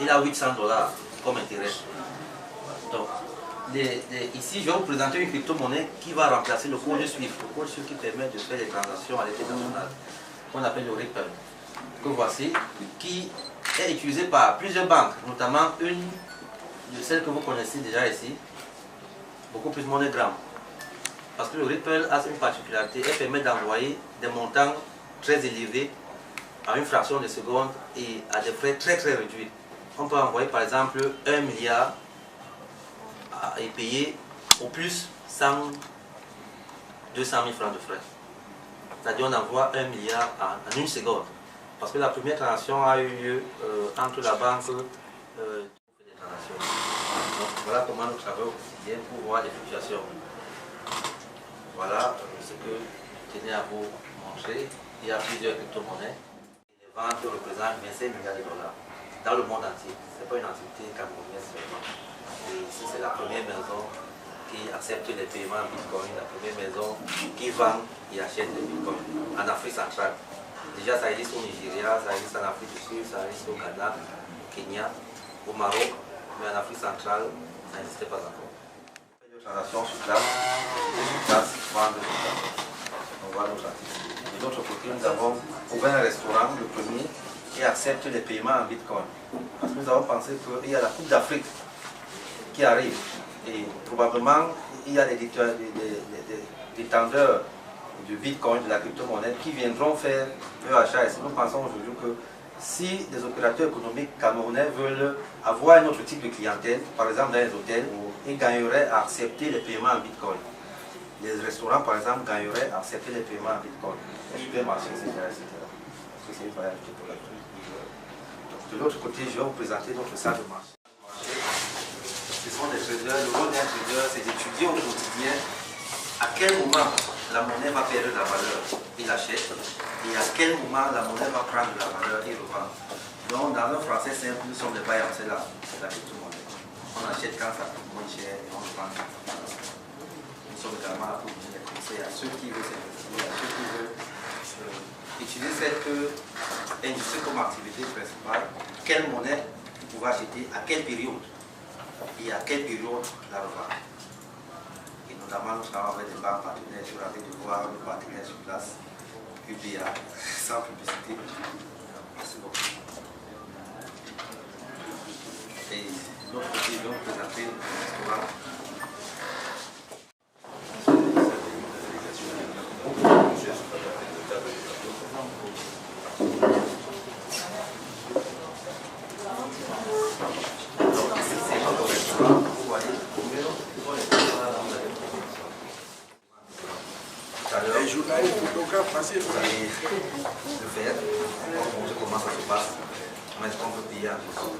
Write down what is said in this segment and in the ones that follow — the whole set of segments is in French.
il a 800 $ comme intérêt. Donc, ici, je vais vous présenter une crypto-monnaie qui va remplacer le code SWIFT, le code SWIFT qui permet de faire des transactions à l'international, qu'on appelle le Ripple, que voici, qui est utilisé par plusieurs banques, notamment une de celles que vous connaissez déjà ici, beaucoup plus MoneyGram. Parce que le Ripple a une particularité, elle permet d'envoyer des montants très élevés en une fraction de seconde et à des frais très réduits. On peut envoyer par exemple 1 milliard et payer au plus 200 000 francs de frais. C'est-à-dire on envoie 1 milliard en une seconde. Parce que la première transaction a eu lieu entre la banque des transactions. Donc voilà comment nous travaillons au quotidien pour voir les fluctuations. Voilà ce que je tenais à vous montrer. Il y a plusieurs crypto-monnaies. Les ventes représentent 25 milliards de dollars dans le monde entier. Ce n'est pas une activité camerounaise seulement. Et ici, c'est la première maison qui accepte les paiements en Bitcoin, la première maison qui vend et achète des Bitcoins en Afrique centrale. Déjà, ça existe au Nigeria, ça existe en Afrique du Sud, ça existe au Ghana, au Kenya, au Maroc, mais en Afrique centrale, ça n'existait pas encore. Une transaction sur place, vendre sur place. On voit notre activité. De l'autre côté, nous avons ouvert un restaurant, le premier, qui accepte les paiements en Bitcoin. Parce que nous avons pensé qu'il y a la Coupe d'Afrique qui arrive. Et probablement, il y a des détenteurs du Bitcoin, de la crypto-monnaie, qui viendront faire leur achat ici. Nous pensons aujourd'hui que si des opérateurs économiques camerounais veulent avoir un autre type de clientèle, par exemple dans les hôtels, ils gagneraient à accepter les paiements en Bitcoin. Les restaurants, par exemple, gagneraient à accepter les paiements en Bitcoin. Les supermarchés, etc. Parce que c'est une valeur ajoutée pour la vie. De l'autre côté, je vais vous présenter notre salle de marché. Ce sont des traders. Le rôle d'un trader, c'est d'étudier au quotidien à quel moment la monnaie va perdre de la valeur, il achète, et à quel moment la monnaie va prendre de la valeur, il revend. Donc, dans un français simple, nous sommes des buy and sellers, c'est la crypto-monnaie. On achète quand ça coûte moins cher et on vend quand ça coûte. Nous sommes également là pour donner des conseils à ceux qui veulent s'investir, à ceux qui veulent utiliser cette industrie comme activité principale. Quelle monnaie vous pouvez acheter, à quelle période et à quelle période la revendre. Et notamment, nous travaillons avec des banques partenaires. Je suis ravi de voir le partenaire sur place, UBA, sans publicité. Merci beaucoup. Et de l'autre côté, je vais vous présenter le restaurant. Vous allez le faire, on va montrer comment ça se passe, comment est-ce qu'on peut payer en dessous.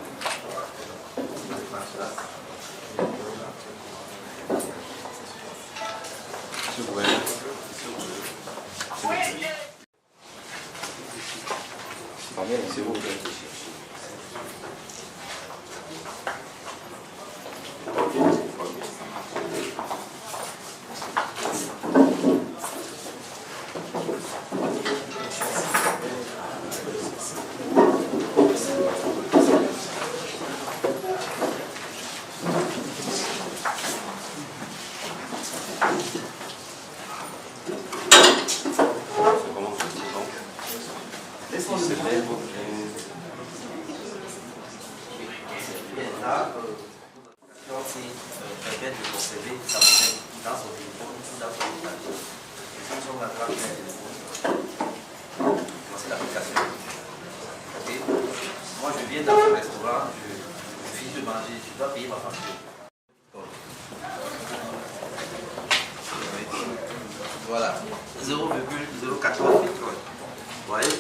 S'il vous plaît. S'il vous plaît. Permet de conserver sa monnaie dans son téléphone ou dans son ordinateur. Et si nous sommes là dans le téléphone, c'est l'application. Okay. Moi je viens dans ce restaurant, je finis de manger, je dois payer ma facture. Voilà, 0,014 Bitcoin.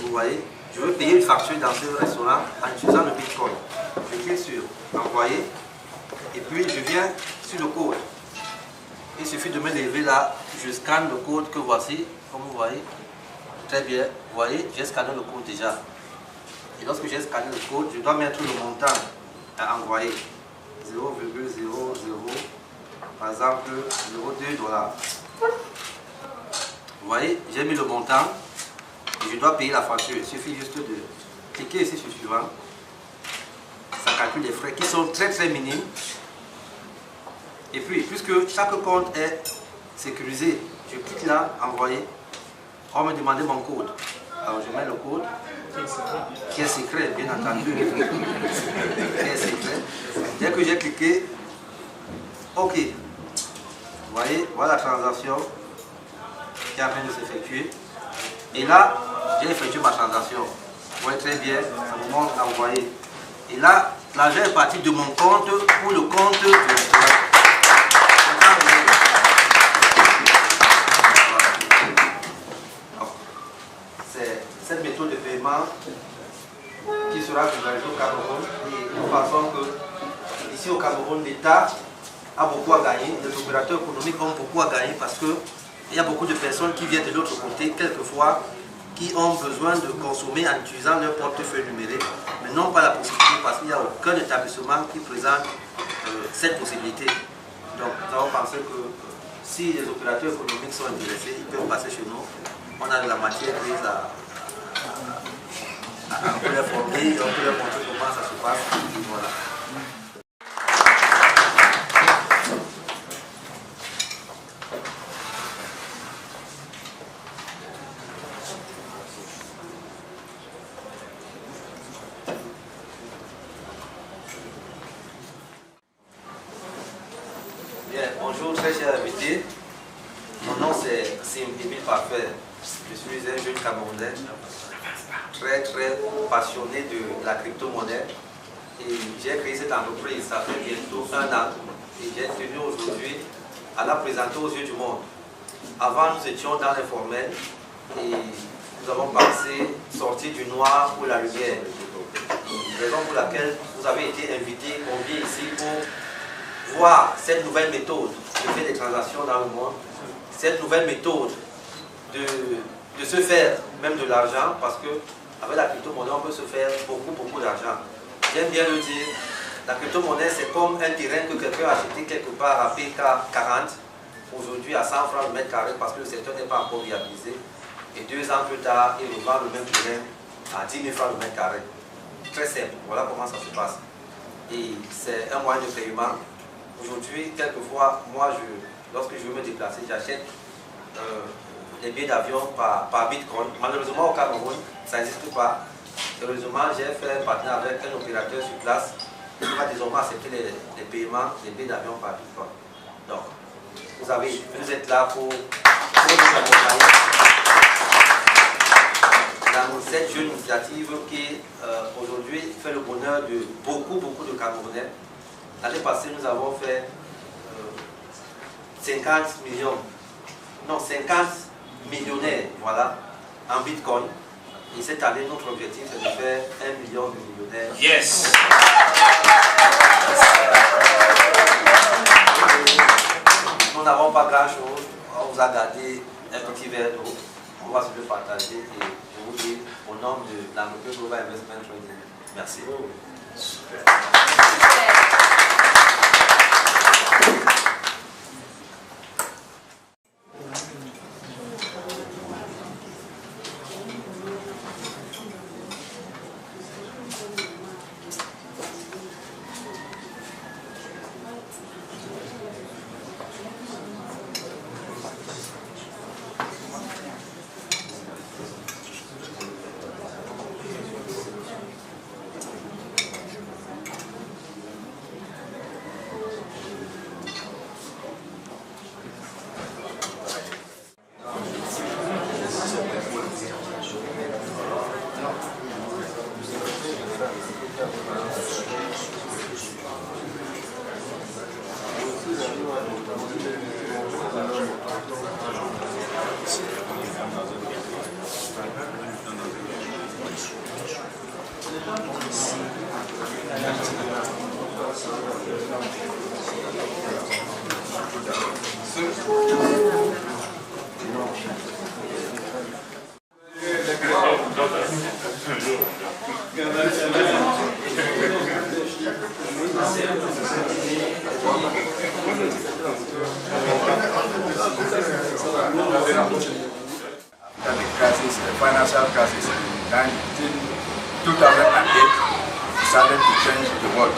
Vous voyez, je veux payer une facture dans ce restaurant en utilisant le Bitcoin. Je clique sur envoyer. Et puis je viens sur le code. Il suffit de me lever là, je scanne le code que voici, comme vous voyez. Très bien, vous voyez, j'ai scanné le code déjà. Et lorsque j'ai scanné le code, je dois mettre le montant à envoyer. 0,00, par exemple, 0,2 $. Vous voyez, j'ai mis le montant et je dois payer la facture. Il suffit juste de cliquer ici sur suivant. calcul des frais qui sont très très minimes. Et puis, puisque chaque compte est sécurisé, je clique là, envoyer. On me demandait mon code. Alors je mets le code, qui est secret, bien entendu. Qui est secret. Dès que j'ai cliqué, OK. Vous voyez, voilà la transaction qui est en train de s'effectuer. Et là, j'ai effectué ma transaction. Vous voyez très bien, ça me montre envoyer. Et là, l'argent est parti de mon compte pour le compte de c'est cette méthode de paiement qui sera généralisée au Cameroun. Et nous pensons que ici au Cameroun, l'État a beaucoup à gagner, les opérateurs économiques ont beaucoup à gagner parce qu'il y a beaucoup de personnes qui viennent de l'autre côté, quelquefois, qui ont besoin de consommer en utilisant leur portefeuille numérique, mais n'ont pas la possibilité parce qu'il n'y a aucun établissement qui présente cette possibilité. Donc nous avons pensé que si les opérateurs économiques sont intéressés, ils peuvent passer chez nous. On a de la matière grise on peut les former, on peut leur montrer comment ça se passe. Et voilà. Bien, bonjour très chers invités. Mon nom c'est Émile Parfait. Je suis un jeune Camerounais très passionné de la crypto-monnaie. Et j'ai créé cette entreprise, ça fait bientôt 1 an. Et j'ai tenu aujourd'hui à la présenter aux yeux du monde. Avant, nous étions dans l'informel et nous avons pensé sortir du noir pour la lumière. Raison pour laquelle vous avez été invités, conviés ici pour voir cette nouvelle méthode de faire des transactions dans le monde, cette nouvelle méthode de se faire même de l'argent, parce que avec la crypto-monnaie, on peut se faire beaucoup d'argent. J'aime bien le dire, la crypto-monnaie, c'est comme un terrain que quelqu'un a acheté quelque part à PK 40, aujourd'hui à 100 francs le mètre carré, parce que le secteur n'est pas encore viabilisé. Et 2 ans plus tard, il revend le même terrain à 10 000 francs le mètre carré. Très simple, voilà comment ça se passe. Et c'est un moyen de paiement. Aujourd'hui, quelquefois, moi, lorsque je veux me déplacer, j'achète les billets d'avion par Bitcoin. Malheureusement, au Cameroun, ça n'existe pas. Heureusement, j'ai fait un partenariat avec un opérateur sur place qui va désormais accepter les paiements des billets d'avion par Bitcoin. Donc, vous êtes là pour nous accompagner dans cette jeune initiative qui aujourd'hui fait le bonheur de beaucoup de Camerounais. L'année passée, nous avons fait 50 millionnaires, voilà, en Bitcoin. Et cette année, notre objectif est de faire 1 million de millionnaires. Yes! Nous n'avons pas grand-chose. On vous a gardé un petit verre d'eau. On va se le partager. Et je vous dis, au nom de l'entreprise Global Investment Trading, merci. Super. Financial crisis, then in 2008 decided to change the world.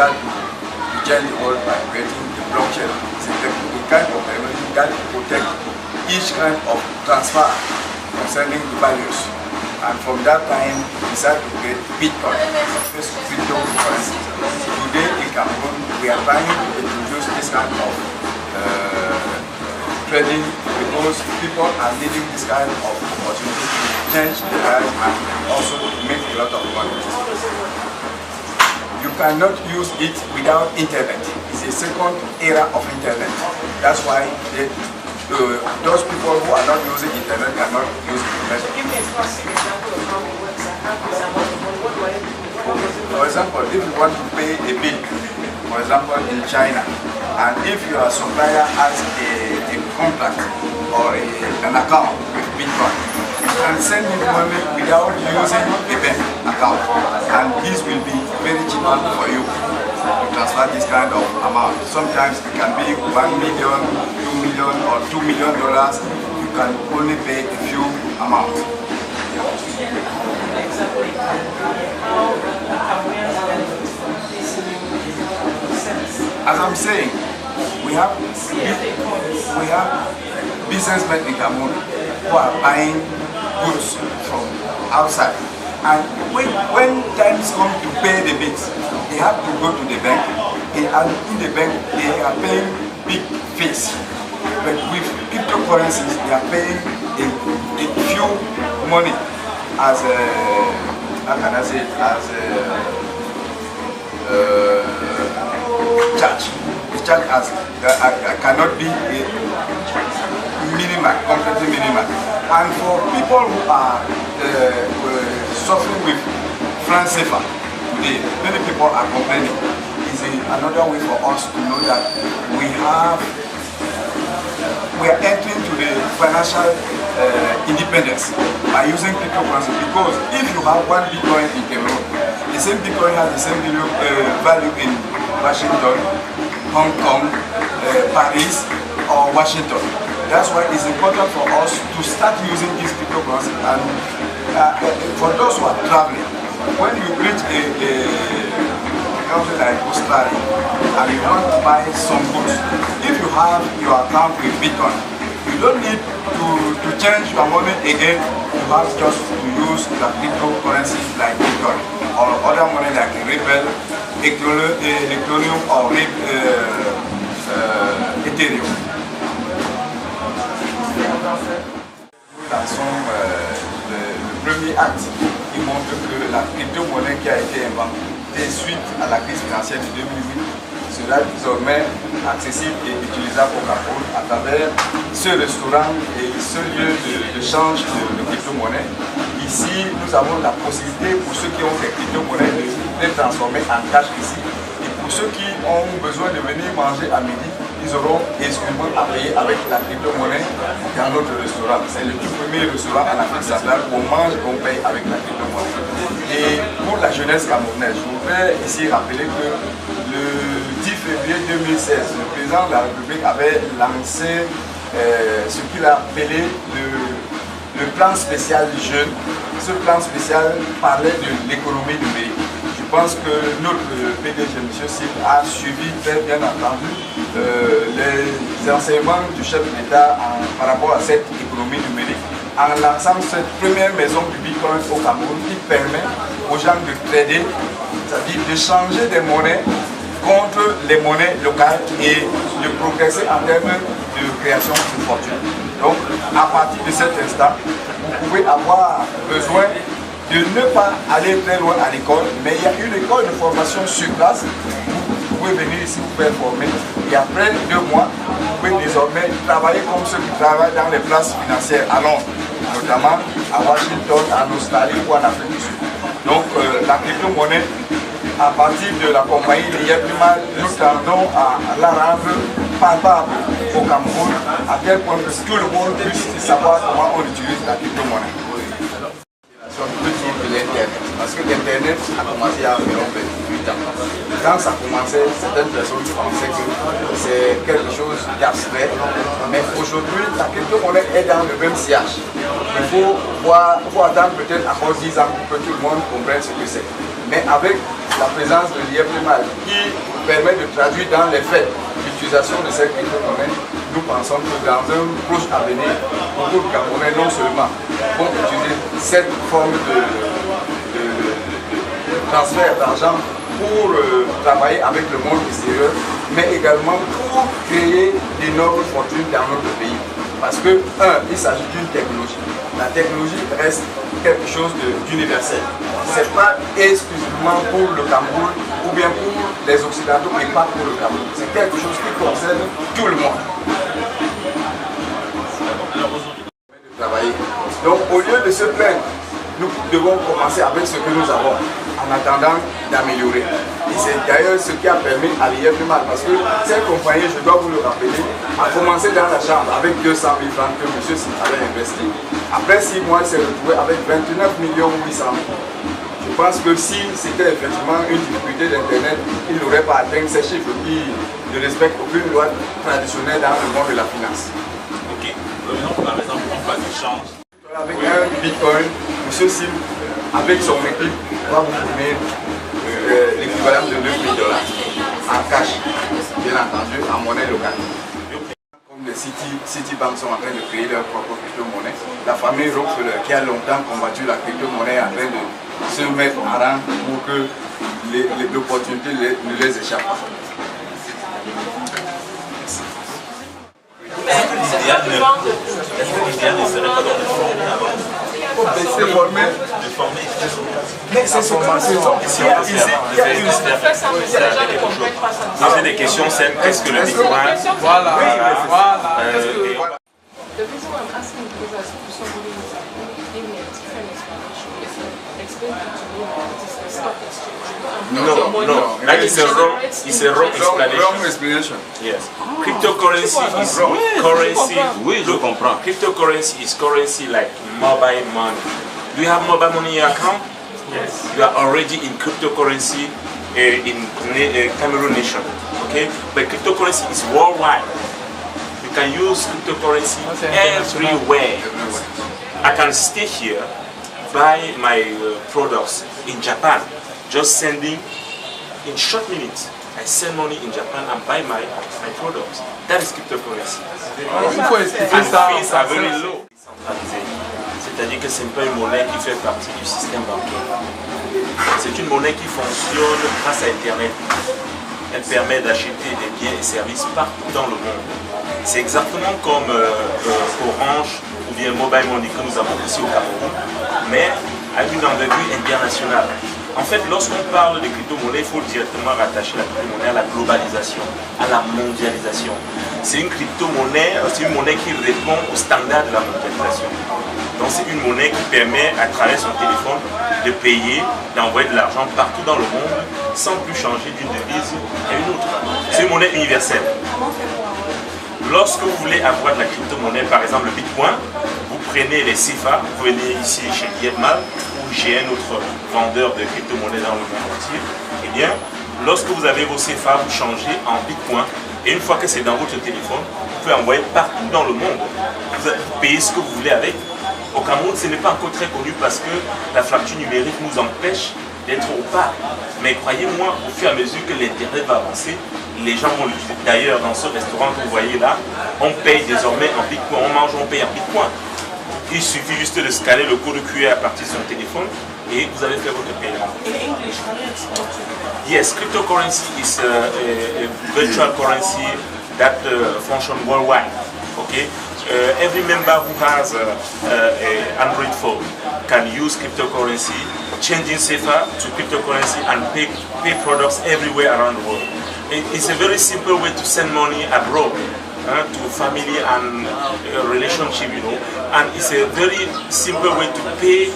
decide to change the world by creating the blockchain. It's a kind of technology that protect each kind of transfer concerning the values. And from that time, we decided to create Bitcoin, this cryptocurrency. Today in Cameroon, we are trying to introduce this kind of trading because people are needing this kind of opportunity to change their life and also make a lot of money. You cannot use it without internet. It's a second era of internet. That's why those people who are not using internet cannot use internet. Give me an example of how it works and how it's about what do I do? For example, if you want to pay a bill, for example in China, and if your supplier has a contract or an account with Bitcoin, you can send him money without using a bank account, and this will be very cheap for you to transfer this kind of amount. Sometimes it can be 1 million, 2 million or $2 million. You can only pay a few amounts. As I'm saying, we have businessmen in Cameroon who are buying goods from outside. And when times come to pay the bills, they have to go to the bank, and in the bank they are paying big fees. But with cryptocurrencies, they are paying a few money as how can I say it, as charge. The charge as cannot be minimal, completely minimal. And for people who are suffering with franc CFA today, many people are complaining. It's another way for us to know that we are entering to the financial independence by using cryptocurrency, because if you have one Bitcoin in Cameroon, the same Bitcoin has the same value in Washington, Hong Kong, Paris or Washington. That's why it's important for us to start using this cryptocurrency. And for those who are traveling, when you reach a country like Australia and you want to buy some goods, if you have your account with Bitcoin, you don't need to change your money again. You have just to use the cryptocurrency like Bitcoin or other money like Ripple, Ethereum or Ethereum. Dans le premier acte, il montre que la crypto-monnaie qui a été inventée suite à la crise financière de 2008 sera désormais accessible et utilisable au Cameroun à travers ce restaurant et ce lieu d'échange de crypto-monnaie. Ici, nous avons la possibilité pour ceux qui ont des crypto-monnaies de les transformer en cash ici. Et pour ceux qui ont besoin de venir manger à midi, ils auront exclusivement à payer avec la crypto-monnaie dans notre restaurant. C'est le tout premier restaurant en Afrique centrale où on mange et on paye avec la crypto-monnaie. Et pour la jeunesse camerounaise, je voudrais ici rappeler que le 10 février 2016, le président de la République avait lancé ce qu'il a appelé le plan spécial jeune. Ce plan spécial parlait de l'économie numérique. Je pense que notre PDG, M. Sip, a suivi très bien entendu les enseignements du chef d'État par rapport à cette économie numérique, en lançant cette première maison du Bitcoin au Cameroun qui permet aux gens de trader, c'est-à-dire de changer des monnaies contre les monnaies locales et de progresser en termes de création de fortune. Donc, à partir de cet instant, vous pouvez avoir besoin de ne pas aller très loin à l'école, mais il y a une école de formation sur place. Vous pouvez venir ici vous faire former et après 2 mois, vous pouvez désormais travailler comme ceux qui travaillent dans les places financières à Londres, notamment à Washington, en Australie ou en Afrique du Sud. Donc la crypto-monnaie, à partir de la compagnie Lièvre, nous tendons à la rendre palpable au Cameroun, à tel point que tout le monde puisse savoir comment on utilise la crypto-monnaie. De l'Internet, parce que l'Internet a commencé il y a environ 28 ans. Quand ça commençait, certaines personnes pensaient que c'est quelque chose d'abstrait, mais aujourd'hui, la crypto-monnaie est dans le même sillage. il faut attendre peut-être encore 10 ans pour que tout le monde comprenne ce que c'est. Mais avec la présence de l'IFMAL qui permet de traduire dans les faits l'utilisation de cette crypto-monnaie, nous pensons que dans un proche avenir, beaucoup de Camerounais non seulement vont utiliser cette forme de transfert d'argent pour travailler avec le monde extérieur, mais également pour créer d'énormes fortunes dans notre pays. Parce que, il s'agit d'une technologie. La technologie reste quelque chose d'universel. Ce n'est pas exclusivement pour le Cameroun ou bien pour les Occidentaux et pas pour le Cameroun. C'est quelque chose qui concerne tout le monde. Donc, au lieu de se plaindre, nous devons commencer avec ce que nous avons en attendant d'améliorer. Et c'est d'ailleurs ce qui a permis à l'IFMAL, parce que cette compagnie, je dois vous le rappeler, a commencé dans la chambre avec 200 000 francs que M. Sim avait investi. Après 6 mois, il s'est retrouvé avec 29 800 000. Je pense que si c'était effectivement une difficulté d'Internet, il n'aurait pas atteint ces chiffres qui ne respectent aucune loi traditionnelle dans le monde de la finance. Ok, par exemple, on passe d'échange. Avec un bitcoin, M. Sim, avec son équipe, va vous fournir l'équivalent de 9 000 $ en cash, bien entendu, en monnaie locale. Comme les Citibank sont en train de créer leur propre crypto-monnaie, la famille Rockefeller, qui a longtemps combattu la crypto-monnaie, est en train de se mettre en rang pour que l'opportunité ne les échappe pas. L'idéal ne serait pas de former avant. De former. Mais c'est ce que Poser des questions simples. Qu'est-ce que le Bitcoin? Voilà. The reason why I'm asking is because for somebody who's giving me a different explanation, explain to me that it is a stock exchange. No. That is a wrong explanation. Yes. Cryptocurrency is currency. Oui, je comprends. Cryptocurrency is currency like mobile money. Do you have mobile money in your account? Yes. You are already in cryptocurrency in Cameroon nation. Okay? But cryptocurrency is worldwide. You can use cryptocurrency everywhere. I can stay here, buy my products in Japan, just sending in short minutes. I send money in Japan and buy my products. That is cryptocurrency. And fees are very low. C'est-à-dire que ce n'est pas une monnaie qui fait partie du système bancaire. C'est une monnaie qui fonctionne grâce à Internet. Elle permet d'acheter des biens et services partout dans le monde. C'est exactement comme Orange ou bien Mobile Money que nous avons ici au Cameroun, mais à une envergure internationale. En fait, lorsqu'on parle de crypto-monnaie, il faut directement rattacher la crypto-monnaie à la globalisation, à la mondialisation. C'est une crypto-monnaie, c'est une monnaie qui répond aux standards de la mondialisation. Donc c'est une monnaie qui permet à travers son téléphone de payer, d'envoyer de l'argent partout dans le monde sans plus changer d'une devise à une autre. C'est une monnaie universelle. Lorsque vous voulez avoir de la crypto-monnaie, par exemple le Bitcoin, vous prenez les CFA, vous venez ici chez IFMAL ou chez un autre vendeur de crypto-monnaie dans le monde entier. Eh bien, lorsque vous avez vos CFA, vous changez en Bitcoin et une fois que c'est dans votre téléphone, vous pouvez envoyer partout dans le monde. Vous payez ce que vous voulez avec. Au Cameroun, ce n'est pas encore très connu parce que la fracture numérique nous empêche d'être au pas. Mais croyez-moi, au fur et à mesure que l'Internet va avancer, les gens vont l'utiliser. D'ailleurs, dans ce restaurant que vous voyez là, on paye désormais en Bitcoin, on mange, on paye en Bitcoin. Il suffit juste de scanner le code QR à partir de son téléphone et vous avez fait votre paiement. In English, can you explain to me? Yes, cryptocurrency is a virtual currency that functions worldwide. Okay, every member who has an Android phone can use cryptocurrency, changing CFA to cryptocurrency and pay products everywhere around the world. It's a very simple way to send money abroad to family and relationship, you know, and it's a very simple way to pay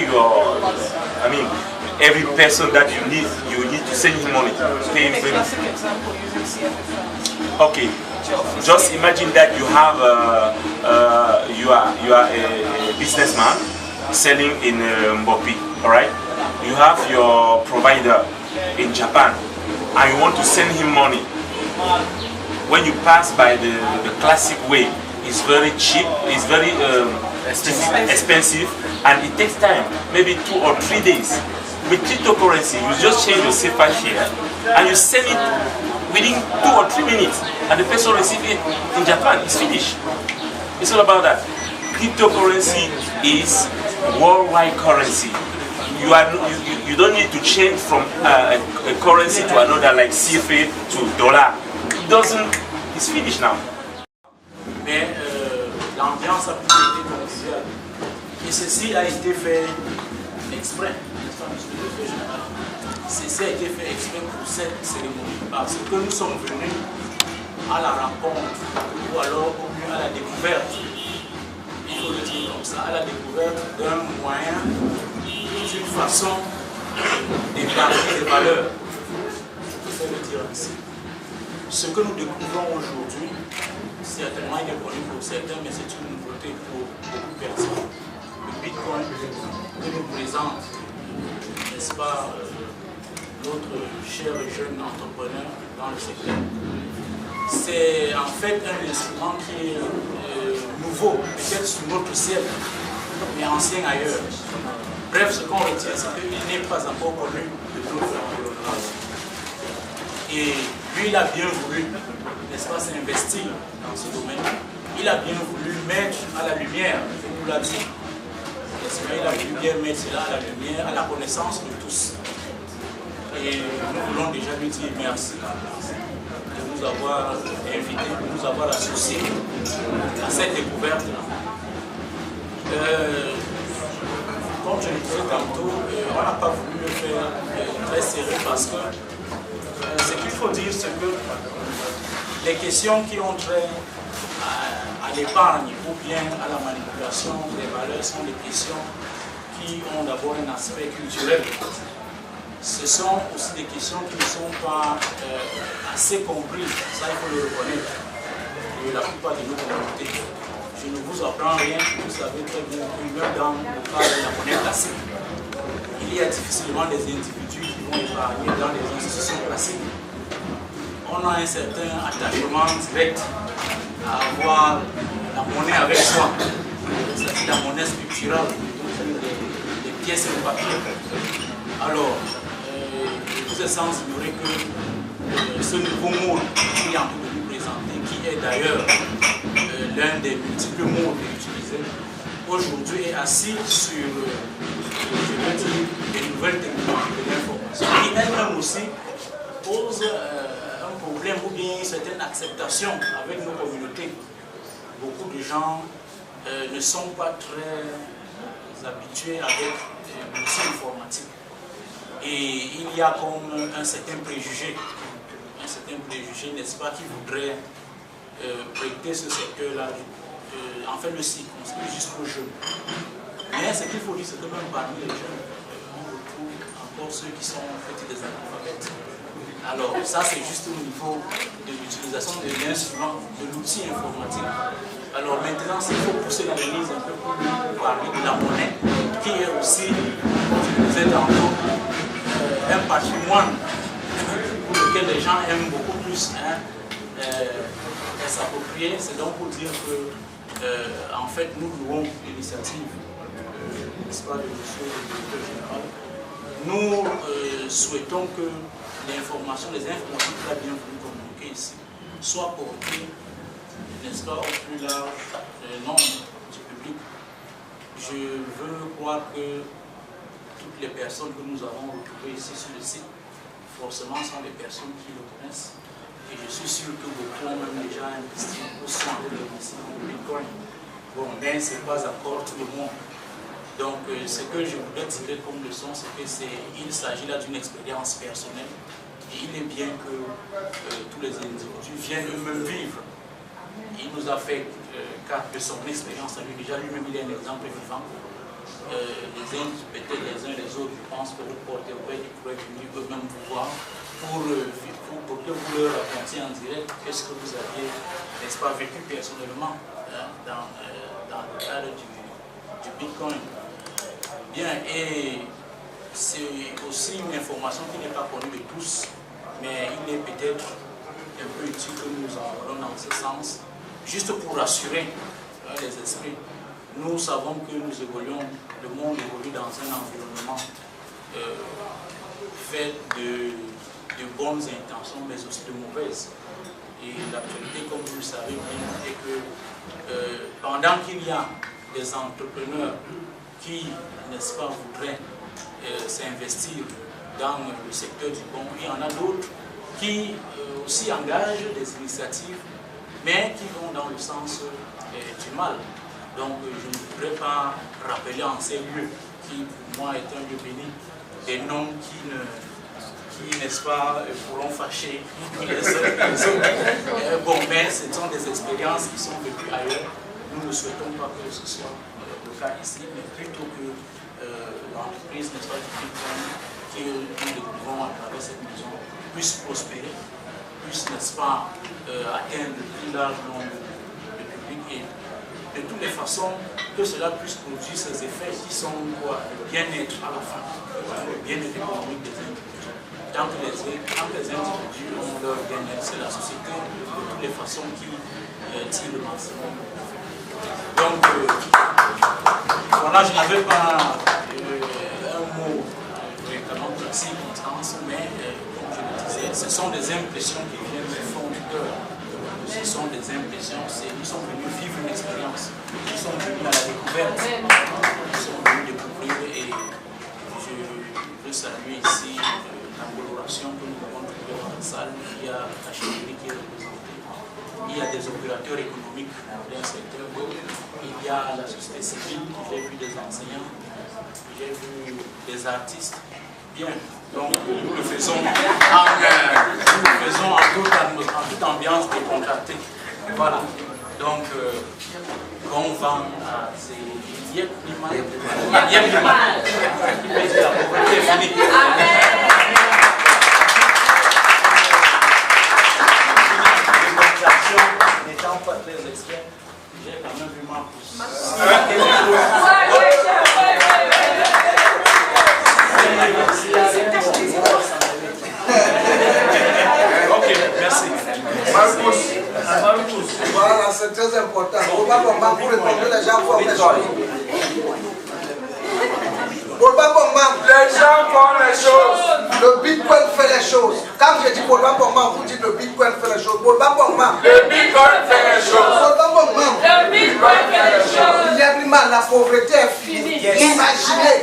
your, I mean, every person that you need to send him money. Pay him. Classic example using CFA. Okay, just imagine that you have you are a businessman selling in Mbopi, all right? You have your provider in Japan, and you want to send him money. When you pass by the classic way, it's very cheap, it's very expensive, and it takes time, maybe 2 or 3 days. With cryptocurrency, you just change your SEPA share and you send it within 2 or 3 minutes, and the person receives it in Japan. It's finished. It's all about that. Cryptocurrency is worldwide currency. You don't need to change from a currency to another, like CFA to dollar. It doesn't. It's finished now. Mais l'ambiance a plutôt été conviviale. Et ceci a été fait exprès, n'est-ce pas, monsieur le directeur général? Ceci a été fait exprès pour cette cérémonie, parce que nous sommes venus à la rencontre, ou alors au mieux à la découverte, il faut le dire comme ça, à la découverte d'un moyen, d'une façon d'épargner des valeurs. Je préfère le dire ainsi. Ce que nous découvrons aujourd'hui, certainement il est connu pour certains, mais c'est une nouveauté pour beaucoup de personnes. Le Bitcoin que nous présente, n'est-ce pas, notre cher jeune entrepreneur dans le secteur, c'est en fait un instrument qui est nouveau, peut-être sur notre ciel, mais ancien ailleurs. Bref, ce qu'on retient, c'est qu'il n'est pas encore connu de notre environnement. Et lui, il a bien voulu, n'est-ce pas, s'investir dans ce domaine. Il a bien voulu mettre à la lumière, il nous l'a dit, n'est-ce pas, il a voulu bien mettre cela à la lumière, à la connaissance de tous. Et nous voulons déjà lui dire merci de nous avoir invités, de nous avoir associés à cette découverte-là. Comme je le disais tantôt, on n'a pas voulu le faire très sérieux parce que ce qu'il faut dire, c'est que les questions qui ont trait à l'épargne ou bien à la manipulation des valeurs sont des questions qui ont d'abord un aspect culturel. Ce sont aussi des questions qui ne sont pas assez comprises, ça il faut le reconnaître, de la plupart de nos communautés. Je ne vous apprends rien, vous savez très bien que même dans le cas de la monnaie classique, il y a difficilement des individus qui vont épargner dans les institutions classiques. On a un certain attachement direct à avoir la monnaie avec soi, c'est-à-dire la monnaie scripturale, les pièces de papier. Alors, vous êtes sans ignorer que ce nouveau monde qui est en train de nous présenter, qui est d'ailleurs l'un des multiples modes utilisés, aujourd'hui est assis sur, je veux dire, des nouvelles technologies de l'information, qui elles-mêmes aussi posent un problème ou bien une certaine acceptation avec nos communautés. Beaucoup de gens ne sont pas très habitués avec l'outil informatique. Et il y a comme un certain préjugé, n'est-ce pas, qui voudrait prêter ce secteur-là, en fait le circonscrire jusqu'aux jeunes. Mais ce qu'il faut dire, c'est que même parmi les jeunes, on retrouve encore ceux qui sont en fait des analphabètes. Alors ça c'est juste au niveau de l'utilisation de l'instrument, de l'outil informatique. Alors maintenant, s'il faut pousser l'analyse un peu pour parler de la monnaie, qui est aussi, comme je le disais tantôt, un patrimoine pour lequel les gens aiment beaucoup plus s'approprier. C'est donc pour dire que, en fait, nous louons l'initiative, n'est-ce pas, de monsieur le directeur général. Nous souhaitons que les informations qu'il a bien voulu communiquer ici soient portées, n'est-ce pas, au plus large nombre du public. Je veux croire que toutes les personnes que nous avons retrouvées ici sur le site, forcément, sont des personnes qui le connaissent. Et je suis sûr que beaucoup ont même déjà investi ou sont en train d'investir dans le Bitcoin. Bon, mais ce n'est pas encore tout le monde. Donc, ce que je voudrais tirer comme leçon, c'est qu'il s'agit là d'une expérience personnelle. Et il est bien que tous les individus viennent eux-mêmes vivre. Il nous a fait cas de son expérience à lui. Déjà, lui-même, il est un exemple vivant. Les uns, peut-être les uns et les autres, je pense que vous portez au ils pourraient venir eux-mêmes vous voir pour que vous leur racontiez en direct qu'est-ce que vous aviez, n'est-ce pas, vécu personnellement dans le cadre du Bitcoin. Bien, et c'est aussi une information qui n'est pas connue de tous, mais il est peut-être un peu utile que nous en allons dans ce sens, juste pour rassurer les esprits. nous savons que nous évoluons, le monde évolue dans un environnement fait de bonnes intentions, mais aussi de mauvaises. Et l'actualité, comme vous le savez bien, est que pendant qu'il y a des entrepreneurs qui, n'est-ce pas, voudraient s'investir dans le secteur du bon, il y en a d'autres qui aussi engagent des initiatives, mais qui vont dans le sens du mal. Donc je ne voudrais pas rappeler en ces lieux, qui pour moi est un lieu béni, des noms qui n'est-ce pas, pourront fâcher les autres. Bon, mais ce sont des expériences qui sont vécues ailleurs. Nous ne souhaitons pas que ce soit le cas ici, mais plutôt que l'entreprise, n'est-ce pas, que nous découvrons à travers cette maison puisse prospérer, puisse, n'est-ce pas, atteindre le plus large nombre de public et de toutes les façons que cela puisse produire ces effets qui sont quoi, le bien-être à la fin, le bien-être économique des individus. Tant que les individus ont leur bien-être, c'est la société de toutes les façons qui tire le maximum. Donc, voilà, je n'avais pas un mot vraiment précis, mais comme je le disais, ce sont des impressions qui viennent du fond du cœur. Ce sont des impressions, nous sommes venus vivre une expérience, nous sommes venus à la découverte, nous sommes venus découvrir et je veux saluer ici la coloration que nous avons trouvée dans la salle. Il y a la chirurgie qui est représentée, il y a des opérateurs économiques d'un secteur, il y a la société civile, j'ai vu des enseignants, j'ai vu des artistes. Bien, donc nous le faisons en toute ambiance décontractée. Voilà, donc bon vent à ces yep lima. La pauvreté est finie. N'étant pas très expert, j'ai quand même vu ma pousse. Ok, merci. Voilà, c'est très important. Pour répondre les gens font les choses. Les gens font les choses. Le Bitcoin fait les choses. Quand je dis pour vous dites le Bitcoin fait les choses. Le Bitcoin fait les choses. Le Bitcoin fait les choses. Il y a plus mal, la pauvreté est finie. Imaginez.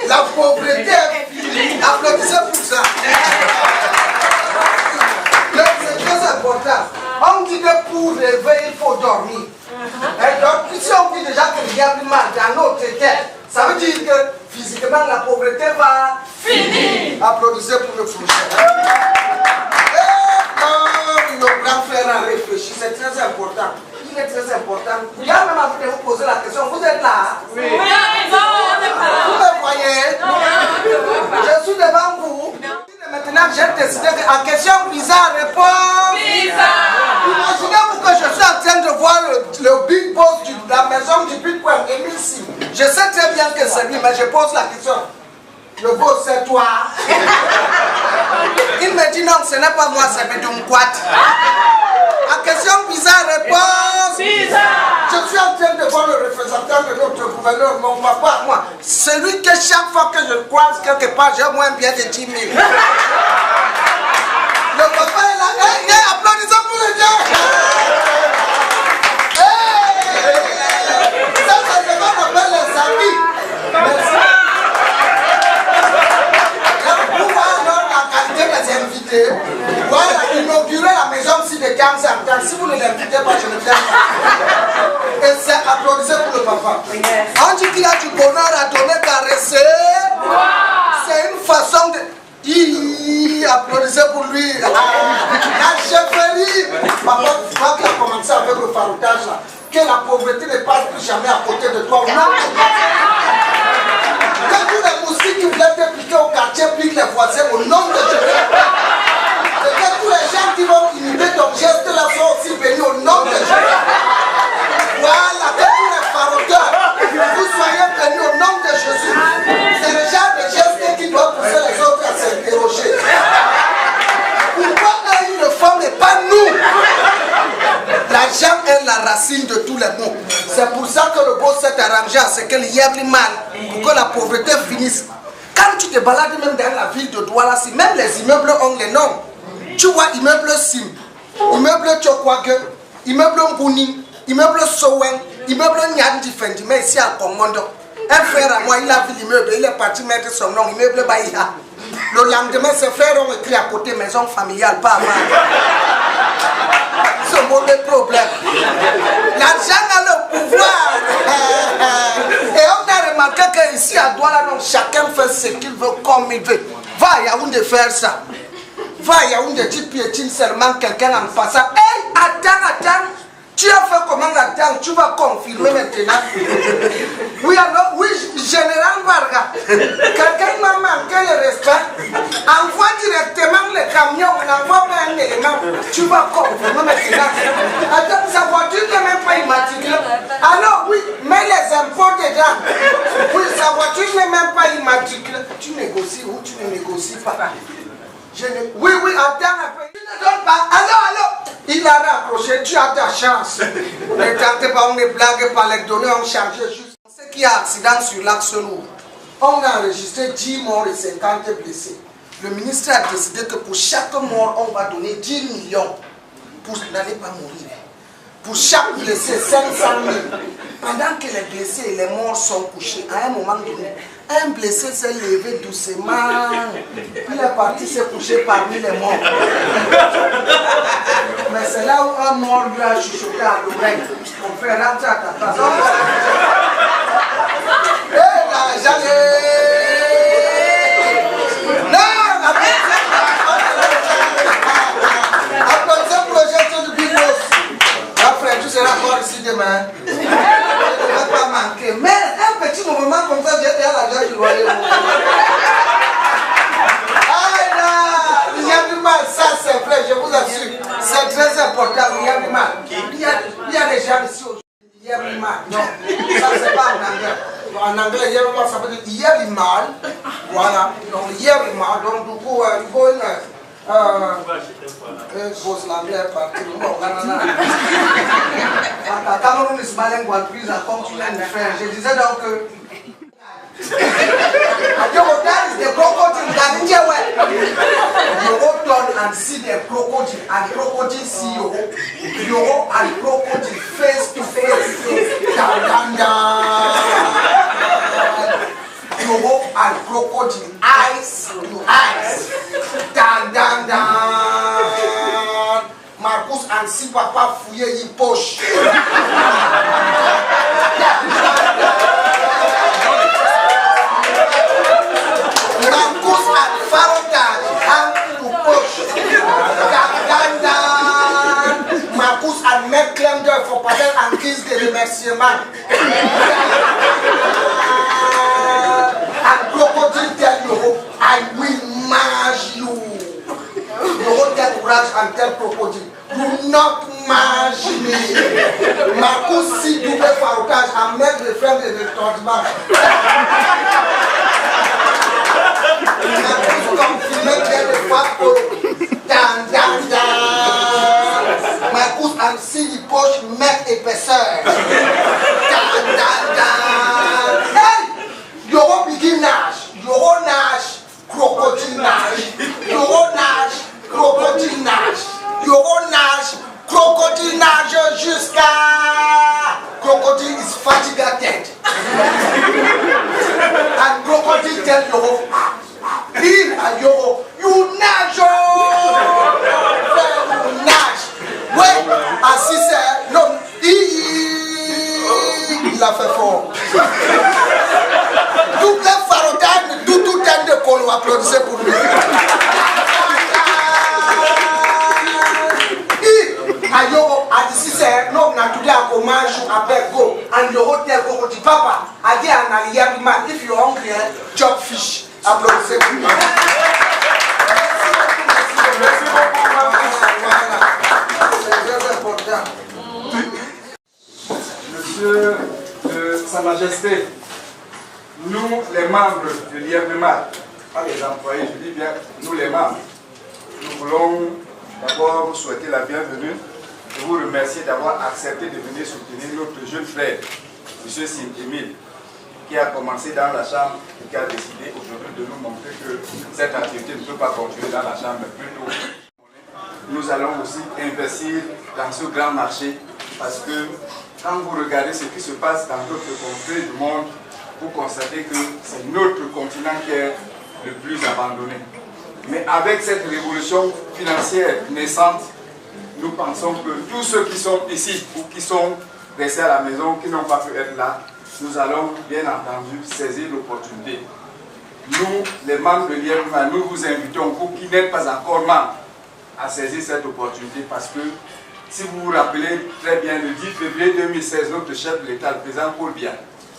La pauvreté est finie. Applaudissez pour ça. C'est très important. On dit que pour rêver, il faut dormir. Et donc, si on dit déjà qu'il y a plus mal dans notre tête, ça veut dire que physiquement la pauvreté va finir. Applaudissez pour le prochain. Et quand nos grands frères ont réfléchi, c'est très important. Il est très important. Il y a même envie de vous poser la question. Vous êtes là? Oui. Vous me voyez? Je suis devant vous. Maintenant, j'ai décidé qu'en question bizarre, réponse bizarre. Imaginez-vous que je suis en train de voir le big boss de la maison du Bitcoin, Émile Sim. Je sais très bien que c'est lui, mais je pose la question. Le boss, c'est toi. Il me dit non, ce n'est pas moi, c'est Médumquat. En question bizarre, réponse bizarre. Je suis en train de voir le représentant de notre gouverneur, mon papa, moi. Celui que chaque fois que je croise quelque part, j'ai moins bien de 10 000. Le papa est là. Hey, applaudissons pour les gens. Ça, c'est ce qu'on appelle les amis. Merci. Pour voir alors la qualité des invités, voilà, inaugurer la maison ici de 15 ans. Si vous ne l'invitez pas, je ne viens pas. Et c'est applaudissez pour le papa. On dit qu'il a du bonheur à donner, caresser. C'est une façon de... applaudissez pour lui. La chefferie. Papa, tu vois qu'il a commencé avec le faroutage là. Que la pauvreté ne passe plus jamais à côté de toi. Que tous les moustiques qui voulaient te piquer au quartier piquent les voisins au nom de Dieu. Et que tous les gens qui vont imiter ton geste là sont aussi bénis au nom de Dieu. Voilà, que tous les farouteurs, vous soyez bénis au nom de Jésus. C'est le genre de geste qui doit pousser les autres à s'interroger. Pourquoi eux ils le font et pas nous? L'argent est la racine de tous les maux. C'est s'arranger à ce que l'Yabli mal, pour que la pauvreté finisse. Quand tu te balades même dans la ville de Douala, si même les immeubles ont les noms, tu vois immeuble Sim, immeuble Tchokwage, immeuble Mbouning, immeuble Sowen, immeuble Nyandi Fendi, mais ici à Komondo. Un frère à moi, il a vu l'immeuble, il est parti mettre son nom, immeuble Baïha. Le lendemain, ses frères ont écrit à côté maison familiale, pas mal. C'est un mauvais problème. L'argent a le pouvoir. Et on a remarqué qu'ici à Douala, chacun fait ce qu'il veut comme il veut. Va à Yaoundé faire ça. Va à Yaoundé, tu piétines seulement quelqu'un en passant. Hey, attends. Tu as fait comment là-dedans? Tu vas confirmer maintenant. Oui, alors, oui, général Varga. Quelqu'un m'a manqué le respect. Envoie directement le camion, on n'envoie pas un élément. Tu vas confirmer maintenant. Attends, sa voiture n'est même pas immatriculée. Alors, oui, mets les impôts dedans. Oui, sa voiture n'est même pas immatriculée. Tu négocies ou tu ne négocies pas? Oui, attends un peu. Tu ne donnes pas. Allô. Il a rapproché, tu as ta chance. Ne tentez pas, on ne blague pas, les données ont chargé juste. Ce qui a accident sur l'axe lourd, on a enregistré 10 morts et 50 blessés. Le ministre a décidé que pour chaque mort, on va donner 10 millions pour n'allez pas mourir. Pour chaque blessé, 500 000. Pendant que les blessés et les morts sont couchés, à un moment donné, un blessé s'est levé doucement. Il est parti se coucher parmi les morts. Mais c'est là où un mort lui a chuchoté à l'oreille. On fait rentrer à ta place. Hé là, j'allais. Non, applaudissez le projet du Big Boss. Après, tu seras encore ici demain. Tu ne vas pas manquer. Mais un petit moment comme ça, j'ai été à la gueule du royaume. Ah là, il y a du mal, ça c'est vrai, je vous assure. C'est très important, il y a du mal. Il y a des gens ici aujourd'hui. Il y a du mal. Non, ça c'est pas en anglais. En anglais, il y a du mal, ça veut dire il y a du mal. Voilà, donc il y a du mal. Donc du coup, il faut une. Pose l'anglais partout. Cameroun is bilingual, please accompany me, friend. Je disais donc que. That is the crocodile that in you go turn and see the crocodile and the crocodile see you. You go and crocodile face to face. Down. You go and crocodile eyes to eyes. Down. Marcus and si papa fouiller y poche. Marcus and Farotage hand to push. Down. Marcus and make claim there for Padel and kiss the remerciement. And crocodile tell you, I will mash you. You won't get courage and tell crocodile, do not mash me. Marcus see you make Farotage and make the friend in the transman. Marcus and see the poche make épaisseur. Hey! Yoro begin nage. Yoro nage. Crocodile nage. Yoro nage. Crocodile nage. Yoro nage. Crocodile nage jusqu'à. Crocodile is fatigued. And crocodile tell Yoro. Il a Yoro, you nage, you nage. Oui, ainsi c'est, non, il a fait fort. Toutes les Farotage, tout un de colo, applaudissez pour lui. A Yoro, ainsi c'est, non, n'a tout à hommage avec go. And Yoro tel Coco dit, papa, a dit à Naliyabiman, if you're hungry, chop fish. Applaudissez pour lui. Merci beaucoup. C'est très important. Monsieur de Sa Majesté, nous les membres de l'IFMA, pas les employés, je dis bien nous les membres, nous voulons d'abord vous souhaiter la bienvenue et vous remercier d'avoir accepté de venir soutenir notre jeune frère M. Sim Emile, qui a commencé dans la chambre et qui a décidé aujourd'hui de nous montrer que cette activité ne peut pas continuer dans la chambre, mais plutôt nous allons aussi investir dans ce grand marché parce que quand vous regardez ce qui se passe dans d'autres contrées du monde, vous constatez que c'est notre continent qui est le plus abandonné. Mais avec cette révolution financière naissante, nous pensons que tous ceux qui sont ici ou qui sont restés à la maison, qui n'ont pas pu être là, nous allons bien entendu saisir l'opportunité. Nous, les membres de l'IFMA, nous vous invitons, vous qui n'êtes pas encore membres, à saisir cette opportunité parce que, si vous vous rappelez très bien, le 10 février 2016, notre chef de l'État, le président Paul Biya,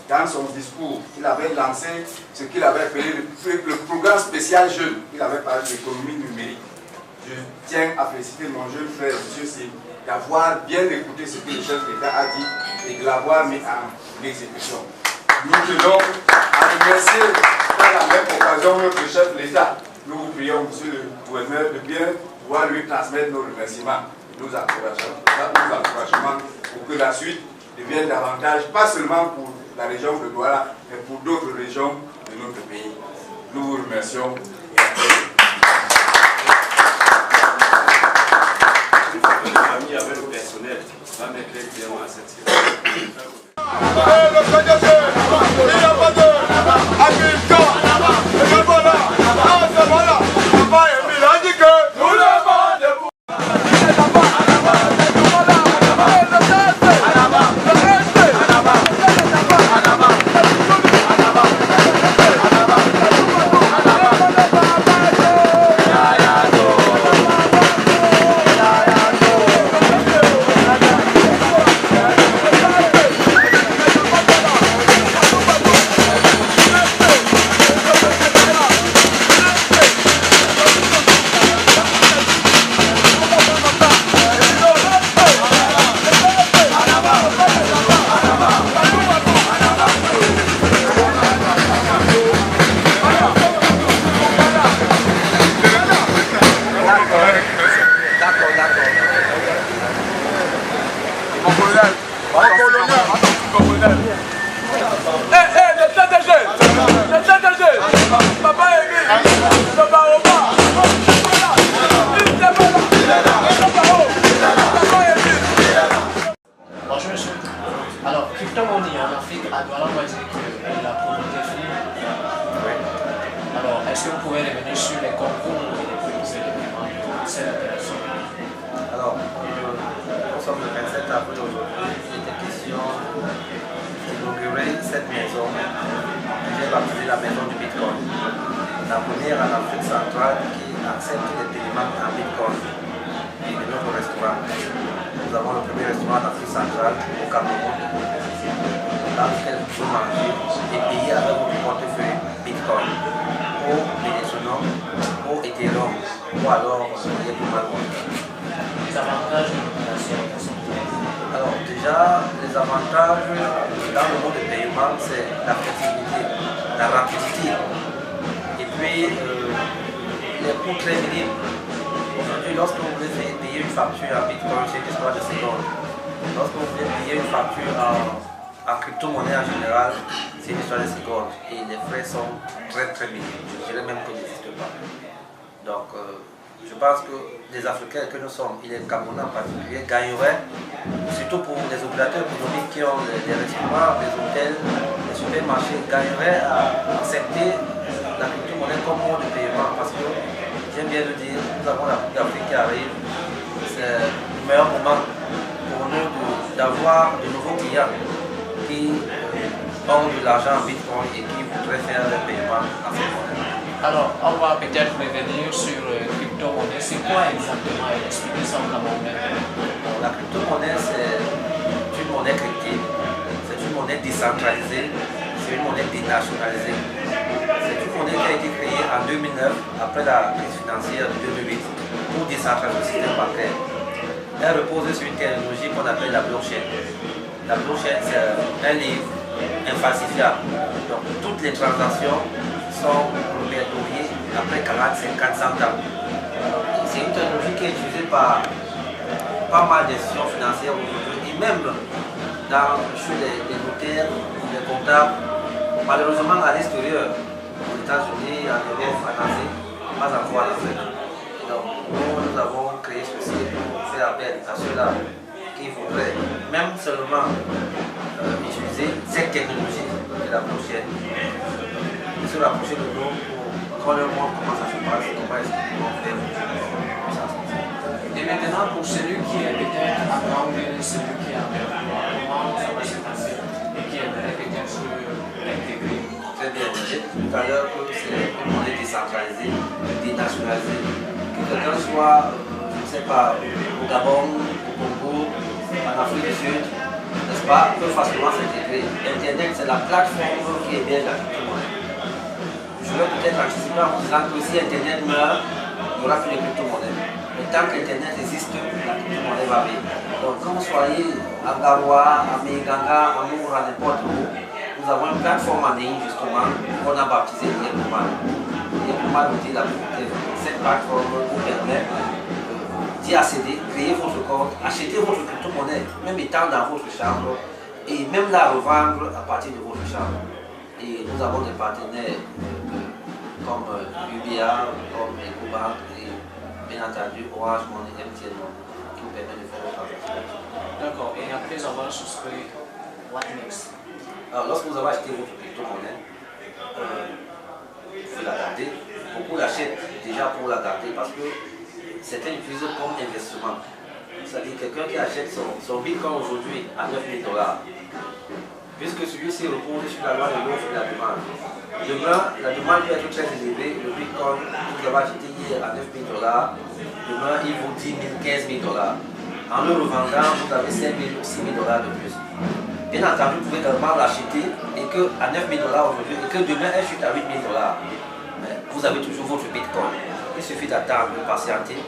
dans son discours, il avait lancé ce qu'il avait appelé le programme spécial jeune. Il avait parlé de l'économie numérique. Je tiens à féliciter mon jeune frère, M. Sim, d'avoir bien écouté ce que le chef de l'État a dit et de l'avoir mis en exécution. Nous tenons à remercier par la même occasion notre chef de l'État. Nous vous prions, monsieur le gouverneur, de bien pouvoir lui transmettre nos remerciements, nos encouragements pour que la suite devienne davantage, pas seulement pour la région de Douala, mais pour d'autres régions de notre pays. Nous vous remercions. Les familles avec le personnel va mettre clairement à cette situation. Bonjour monsieur. Alors, crypto-monnaie en Afrique, à Douala, on va dire que la pauvreté finit. Alors, est-ce que vous pouvez revenir sur les concours et les petits éléments de cette opération? Alors, nous sommes le 27 avril aujourd'hui. Il était question d'inaugurer cette maison que j'ai baptisée la maison du Bitcoin. La première en Afrique centrale qui accepte les paiements en Bitcoin et de notre restaurant. Nous avons le premier restaurant en Afrique centrale au Cameroun dans lequel vous pouvez manger et payer avec votre portefeuille Bitcoin ou Ethereum ou Ethereum ou alors les plus mal. Les avantages de l'opération. Alors déjà, les avantages dans le monde de paiement, c'est la flexibilité, la rapidité et puis les coûts très minimes. Aujourd'hui, lorsque vous voulez payer une facture en Bitcoin, c'est une histoire de secondes. Lorsque vous voulez payer une facture en crypto-monnaie en général, c'est une histoire de secondes et les frais sont très très minimes. Je dirais même qu'ils n'existent pas. Donc, je pense que les Africains que nous sommes, et les Camerounais en particulier, gagneraient, surtout pour les opérateurs économiques qui ont des restaurants, des hôtels, des supermarchés, gagneraient à accepter la crypto-monnaie comme mode de paiement parce que, j'aime bien le dire, nous avons la Coupe d'Afrique qui arrive, c'est le meilleur moment pour nous d'avoir de nouveaux clients qui ont de l'argent en Bitcoin et qui voudraient faire le paiement en cette monnaie. Alors, on va peut-être revenir sur crypto-monnaie. C'est quoi exactement? Expliquez ça en camerounais. La crypto-monnaie, c'est une monnaie cryptée, c'est une monnaie décentralisée, c'est une monnaie dénationalisée. C'est une monnaie qui a été créée en 2009, après la crise financière de 2008, pour décentraliser le système bancaire. Elle repose sur une technologie qu'on appelle la blockchain. La blockchain, c'est un livre infalsifiable. Donc, toutes les transactions sont répertoriées après 40, 50, 100 ans. C'est une technologie qui est utilisée par pas mal d'institutions financières aujourd'hui et même chez les notaires, les comptables. Malheureusement, à l'extérieur, aux États-Unis, en Europe, en Asie, pas encore en Afrique. Donc, nous avons créé ceci pour faire appel à ceux-là qui voudraient même seulement utiliser cette technologie de la blockchain, de se rapprocher de nous pour qu'on leur montre comment ça se passe, comment est-ce qu'ils vont faire. Et maintenant, pour celui qui est peut-être à Gambie, celui qui est à Berlin, comment ça va se passer et qui aimerait peut-être l'intégrer? Très bien, j'ai dit tout à l'heure que c'est une monnaie décentralisée, dénationalisée. Que quelqu'un soit, je ne sais pas, au Gabon, au Congo, en Afrique du Sud, n'est-ce pas, peut facilement s'intégrer. Internet, c'est la plateforme qui héberge la crypto-monnaie. Je vais peut-être anticiper en disant que si Internet meurt, il n'y aura plus de crypto-monnaie. Mais tant qu'Internet existe, la crypto-monnaie va vivre. Donc quand vous soyez à Garoua, à Meganga, à Moura, n'importe où, nous avons une plateforme en ligne justement qu'on a baptisée Yekuman. Yekuman nous dit la vérité. Cette plateforme vous permet d'y accéder, créer votre compte, acheter votre crypto-monnaie, même étant dans votre chambre, et même la revendre à partir de votre chambre. Et nous avons des partenaires comme UBA, comme EcoBank et bien entendu Orange Money, MTN Money, qui vous permet de faire vos transactions. D'accord, et après avoir souscrit, what next? Alors, lorsque vous avez acheté votre crypto-monnaie, il faut la garder. Beaucoup l'achètent déjà pour la garder parce que certains l'utilisent comme investissement. C'est-à-dire quelqu'un qui achète son bitcoin aujourd'hui à 9 000 $, puisque celui-ci repose sur la loi de l'offre et la demande. Demain, la demande peut être très élevée. Le bitcoin que vous avez acheté hier à 9 000 $, demain il vaut 10 000, 15 000 $. En le revendant, vous avez 5 000 ou 6 000 $ de plus. Bien entendu, vous pouvez également l'acheter et qu'à 9 000 $ aujourd'hui, et que demain elle chute à 8 000 $. Mais vous avez toujours votre bitcoin. Il suffit d'attendre, de patienter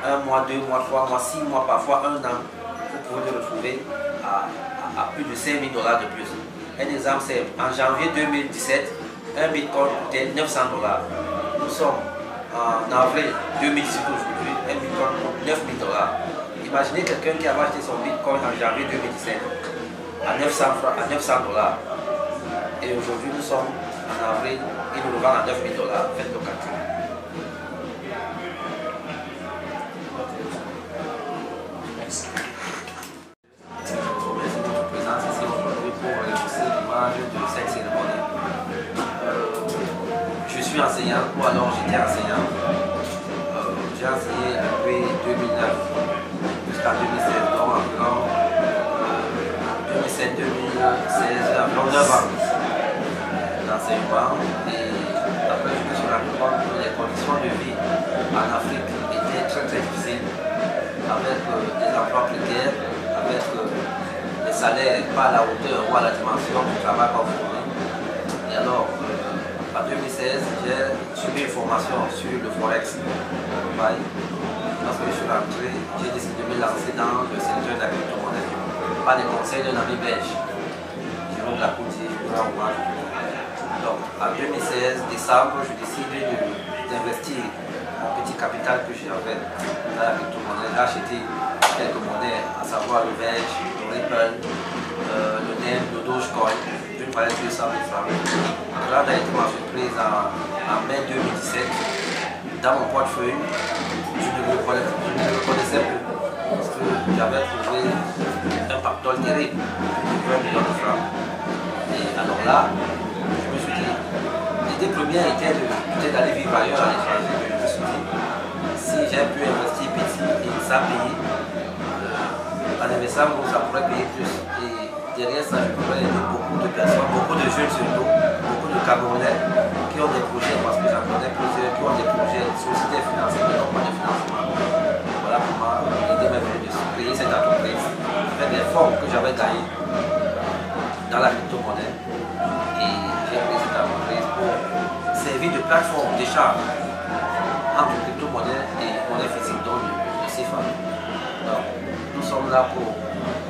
1 mois, 2 mois, 3 mois, 6 mois, parfois 1 an. Vous pouvez le retrouver à plus de 5 000 $ de plus. Un exemple simple, en janvier 2017, un bitcoin coûtait 900 $. Nous sommes en avril 2018 aujourd'hui, un bitcoin coûte 9 000 $. Imaginez quelqu'un qui avait acheté son bitcoin en janvier 2017 à 900 $. Et aujourd'hui, nous sommes en avril, il nous le vend à 9 000 $. Faites le calcul. Merci. Merci pour votre présence ici aujourd'hui pour illustrer l'image de cette cérémonie. Je suis enseignant, ou alors j'étais enseignant. J'ai enseigné depuis 2009 jusqu'à 2016, donc environ 2007-2016, environ 9 ans d'enseignement. Et après, je me suis rendu compte que les conditions de vie en Afrique étaient très très difficiles, avec des emplois précaires, avec des salaires pas à la hauteur ou à la dimension du travail qu'on fournit. Et alors, en 2016, j'ai suivi une formation sur le Forex. Lorsque je suis rentré, j'ai décidé de me lancer dans le secteur de la crypto-monnaie par les conseils d'un ami belge, Jérôme Lacoutier, grand hommage. Donc, en 2016, décembre, je décide d'investir mon petit capital que j'avais dans la crypto-monnaie. J'ai acheté quelques monnaies, à savoir le Verge, le Ripple, le NEM, le Dogecoin, d'une valeur de 200 000 francs. Là, on a été ma surprise en mai 2017. Dans mon portefeuille, je ne le reconnaissais plus parce que j'avais trouvé un pactole terrible de 20 millions de francs. Et alors là, je me suis dit, l'idée première était d'aller vivre ailleurs à l'étranger. Je me suis dit, si j'ai pu investir petit et ça payer, en investissant, ça pourrait payer plus. Et derrière ça, je pourrais aider beaucoup de personnes, beaucoup de jeunes surtout, beaucoup de Camerounais qui ont des projets, parce que j'en connais plusieurs, qui ont des projets, sociétés financières, mais non pas de financement. Voilà comment l'idée m'est venue de créer cette entreprise avec les formes que j'avais gagnées dans la crypto-monnaie. Et j'ai créé cette entreprise pour servir de plateforme d'échange entre crypto-monnaie et monnaie physique, donc le CFA. Donc, nous sommes là pour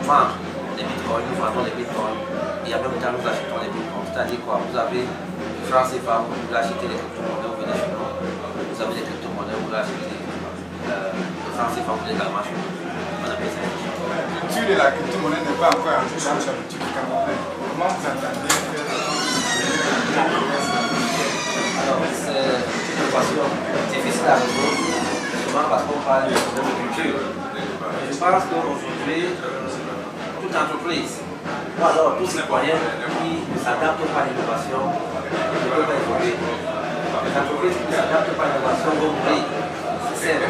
vendre les bitcoins, nous vendons les bitcoins et en même temps nous achetons les bitcoins. C'est-à-dire quoi? Vous avez le franc CFA, vous voulez acheter les crypto-monnaies, vous venez chez nous. Vous avez les crypto-monnaies, vous voulez acheter le franc CFA, vous voulez également chez nous. On appelle ça. culture de la crypto-monnaie n'est pas encore entrée dans la culture du Cameroun. Comment vous entendez faire Alors, c'est une équation difficile à résoudre, souvent parce qu'on parle de culture. Je pense qu'aujourd'hui, toute entreprise, ou alors tout citoyen qui ne s'adapte pas à l'innovation, ne peut pas évoluer. Les entreprises qui ne s'adaptent pas à l'innovation vont mourir. C'est simple.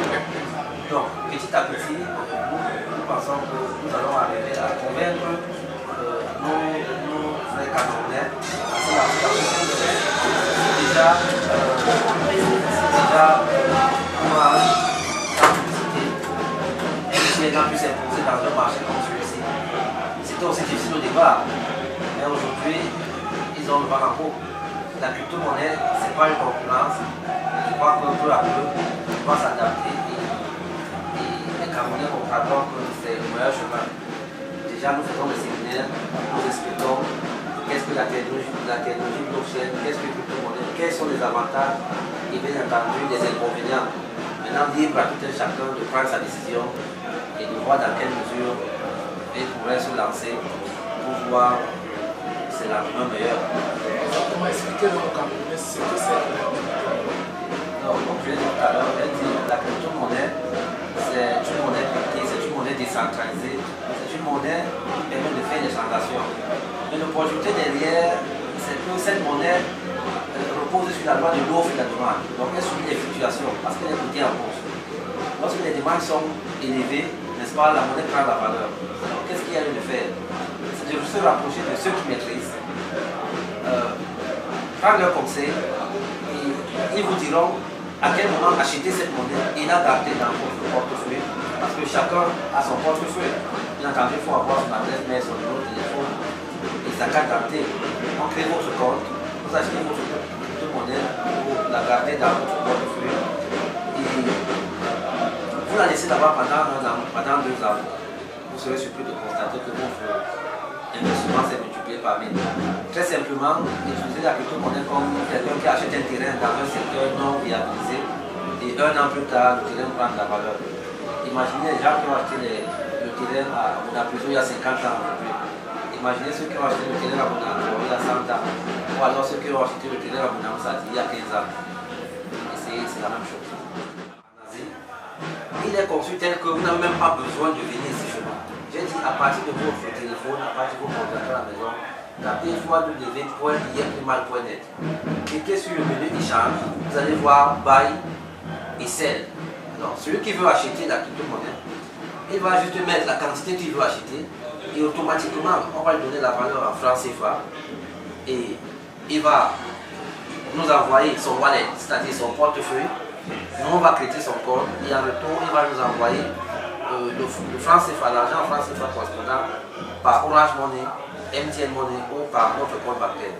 Donc, petit à petit, nous pensons que nous allons arriver à convaincre nos frères camerounais déjà MTN a pu s'imposer dans un marché comme celui-ci. C'était aussi difficile au départ, mais aujourd'hui, ils ont le vent en peau. La crypto-monnaie, ce n'est pas une concurrence. Je crois que peu à peu, on va s'adapter et les Camerounais comprendront que c'est le meilleur chemin. Déjà, nous faisons des séminaires, nous expliquons qu'est-ce que la technologie blockchain, qu'est-ce que la crypto-monnaie, quels sont les avantages et bien entendu les inconvénients. Maintenant, libre à tout un chacun de prendre sa décision et de voir dans quelle mesure il pourrait se lancer pour voir c'est l'argument meilleur. Comment expliquer aux Camerounais ce que c'est? Non, comme je l'ai dit tout à l'heure, la crypto-monnaie, c'est une monnaie cryptée, c'est une monnaie décentralisée, c'est une monnaie qui permet de faire des transactions. Mais l'opportunité derrière, c'est que cette monnaie repose sur la loi de l'offre et de la demande. Donc elle subit des fluctuations parce qu'elle est cotée en bourse. Lorsque les demandes sont élevées, n'est-ce pas, la monnaie prend la valeur. Donc qu'est-ce qu'il y a lieu de faire? C'est de se rapprocher de ceux qui maîtrisent, prendre leurs conseils, et ils vous diront à quel moment acheter cette monnaie et la garder dans votre portefeuille, parce que chacun a son portefeuille. Bien entendu, il faut avoir son adresse mail, son numéro de téléphone et sa carte d'identité. Donc créez votre compte, vous achetez votre crypto-monnaie, vous la gardez dans votre portefeuille et vous la laissez d'abord pendant 1 an, pendant 2 ans. Vous serez surpris de constater que votre investissement s'est multiplié par 1000. Très simplement, utilisez la crypto-monnaie comme quelqu'un qui achète un terrain dans un secteur non viabilisé et 1 an plus tard, le terrain prend de la valeur. Imaginez les gens qui ont acheté le terrain à Monapuzo il y a 50 ans aujourd'hui. Imaginez ceux qui ont acheté le terrain à Monapuzo il y a 100 ans. Ou alors ceux qui ont acheté le terrain à Monapuzo il y a 15 ans. Et c'est la même chose. Il est conçu tel que vous n'avez même pas besoin de venir ici chez moi. J'ai dit à partir de votre téléphone, à partir de votre ordinateur à la maison, tapez www.iemprimal.net. Cliquez sur le menu échange, vous allez voir buy et sell. Alors, celui qui veut acheter la crypto-monnaie, il va juste mettre la quantité qu'il veut acheter et automatiquement, on va lui donner la valeur en francs CFA et il va nous envoyer son wallet, c'est-à-dire son portefeuille. Nous, on va créer son compte et en retour, il va nous envoyer le franc CFA, l'argent en franc CFA correspondant par Orange Money, MTN Money ou par notre compte bancaire.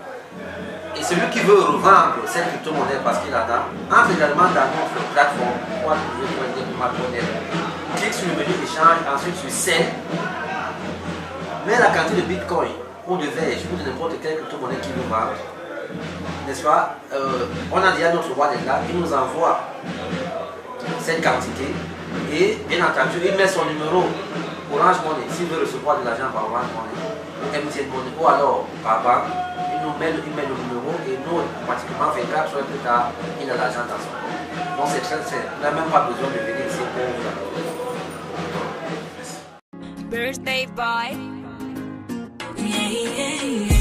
Et celui qui veut revendre cette crypto-monnaie parce qu'il en a, entre également dans notre plateforme www.iemprimal.net. Clique sur le menu échange, ensuite sur sell, met la quantité de bitcoin ou de verge ou de n'importe quelle crypto-monnaie qu'il veut vendre. N'est-ce pas? On a déjà notre wallet là, il nous envoie cette quantité et bien entendu il met son numéro Orange Money s'il veut recevoir de l'argent par Orange Money, MTN Money ou alors par banque, il met le numéro et nous pratiquement 24 heures plus tard il a l'argent dans son compte. Donc c'est très simple, il n'a même pas besoin de venir ici pour vous appeler. Birthday boy. Yeah, yeah, yeah.